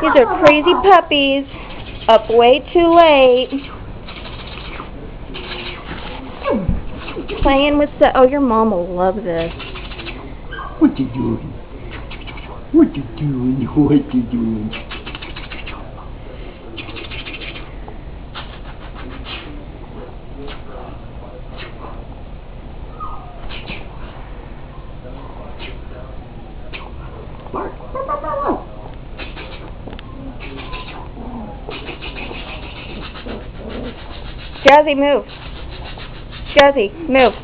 These are crazy puppies. Up way too late. Playing with the... Oh, your mom will love this. What you doing? What you doing? What you doing? Bark. Jazzy, move. Jazzy, move.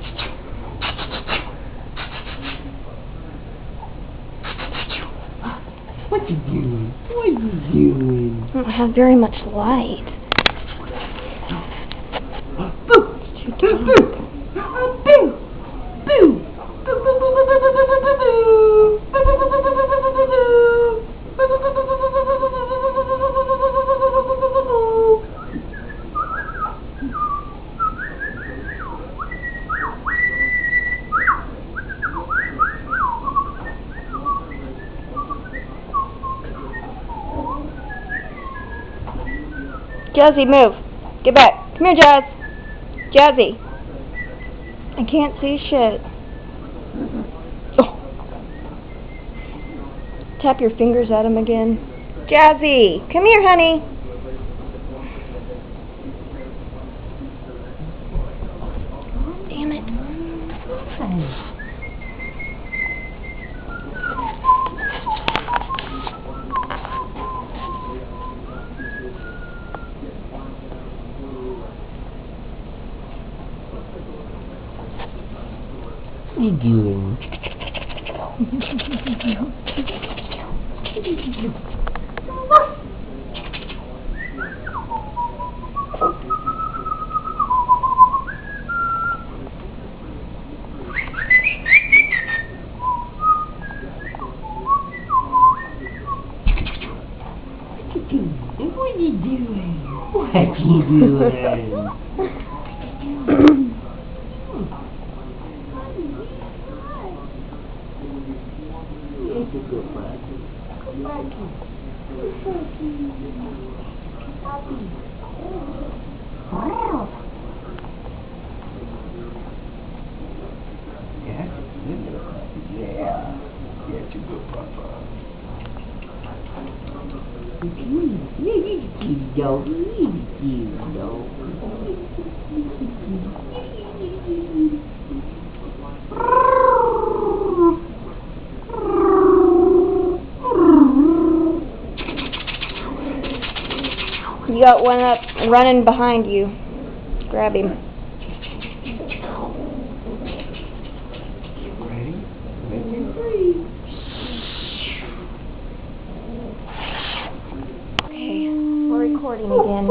What you doing? What you doing? I don't have very much light. Boo! It's Boo! too Boo! Boo! Boo! Jazzy, move. Get back. Come here, Jazz. Jazzy. I can't see shit. Oh. Tap your fingers at him again. Jazzy, come here, honey. Damn it. What are you doing? What are you doing? What are you doing? It's a good puppy. Good puppy. Good puppy. Puppy. Wow. Yeah, it's a good puppy. Yeah. Yeah, it's a good puppy. Yeah, he's a cute dog. He's a cute dog. You got one up running behind you. Grab him. Ready? Ready? Three. Okay, we're recording again.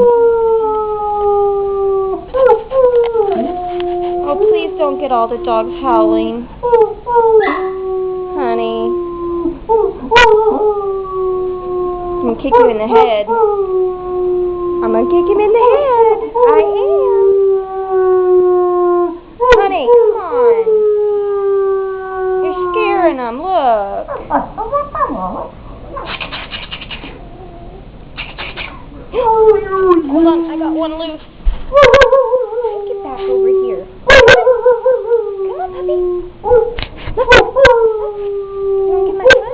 Oh, please don't get all the dogs howling. Honey. I'm gonna kick you in the head. I'm gonna kick him in the head. I am. Honey, come on. You're scaring him. Look. Hold on, I got one loose. Get back over here. Come on, puppy. Look. You wanna get my foot?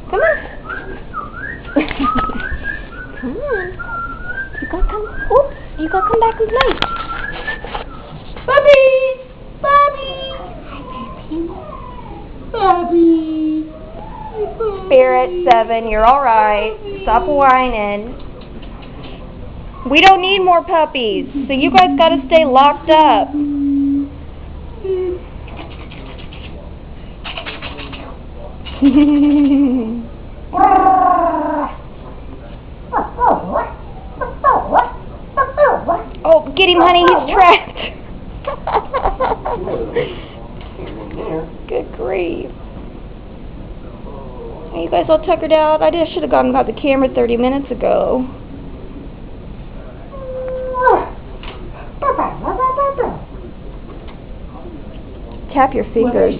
Come on. Come on. You gotta come back with me. Bobby! Bobby! Spirit 7, you're alright. Stop whining. We don't need more puppies, so you guys gotta stay locked up. Oh, get him, honey, he's trapped. Good grief. Are you guys all tuckered out? I just should have gone and got the camera 30 minutes ago. Tap your fingers.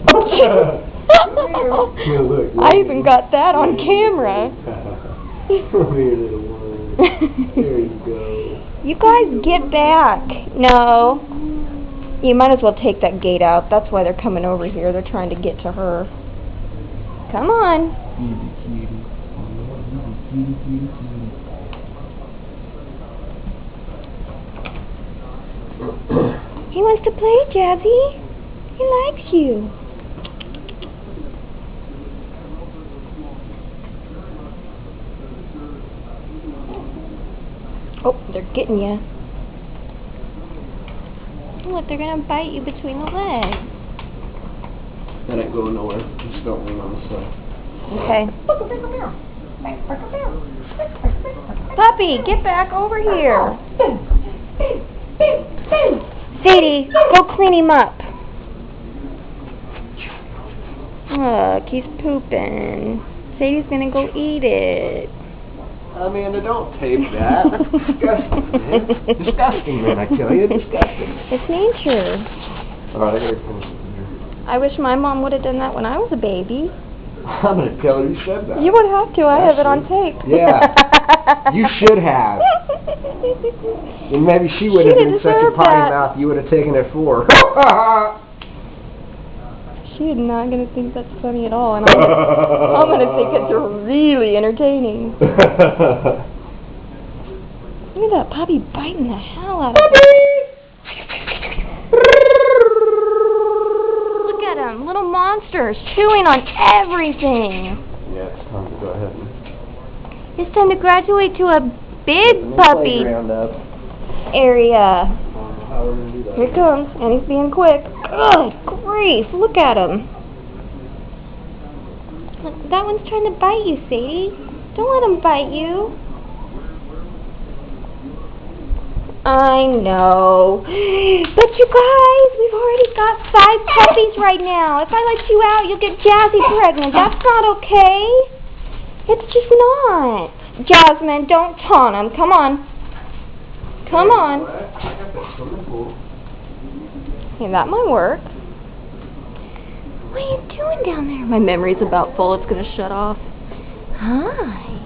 Here, look, I even got that on camera. Come here, little one. There you go. You guys get back. No. You might as well take that gate out. That's why they're coming over here. They're trying to get to her. Come on. Cutie, cutie. He wants to play, Jazzy. He likes you. Oh, they're getting you. Look, they're gonna bite you between the legs. That ain't going nowhere. Just don't lean on the side. Okay. Puppy, get back over here. Sadie, go clean him up. Look, he's pooping. Sadie's gonna go eat it. Amanda, don't tape that. That's disgusting, man. Disgusting, man, I tell you. Disgusting. It's nature. Alright, I gotta finish it here. I wish my mom would have done that when I was a baby. I'm gonna tell her you said that. You would have to. I have it on tape. Yeah. You should have. And maybe she would have been such a potty mouth you would have taken it for. She is not going to think that's funny at all, and I'm going to think it's really entertaining. Look at that puppy biting the hell out of him. Look at him, little monsters chewing on everything. Yeah, it's time to go ahead and... It's time to graduate to a big puppy area. How are we gonna do that? Here it comes, and he's being quick. Good grief, look at him. Look, that one's trying to bite you, Sadie. Don't let him bite you. I know. But you guys, we've already got 5 puppies right now. If I let you out, you'll get Jazzy pregnant. That's not okay. It's just not. Jasmine, don't taunt him. Come on. Come on. Okay, that might work. What are you doing down there? My memory's about full. It's going to shut off. Hi.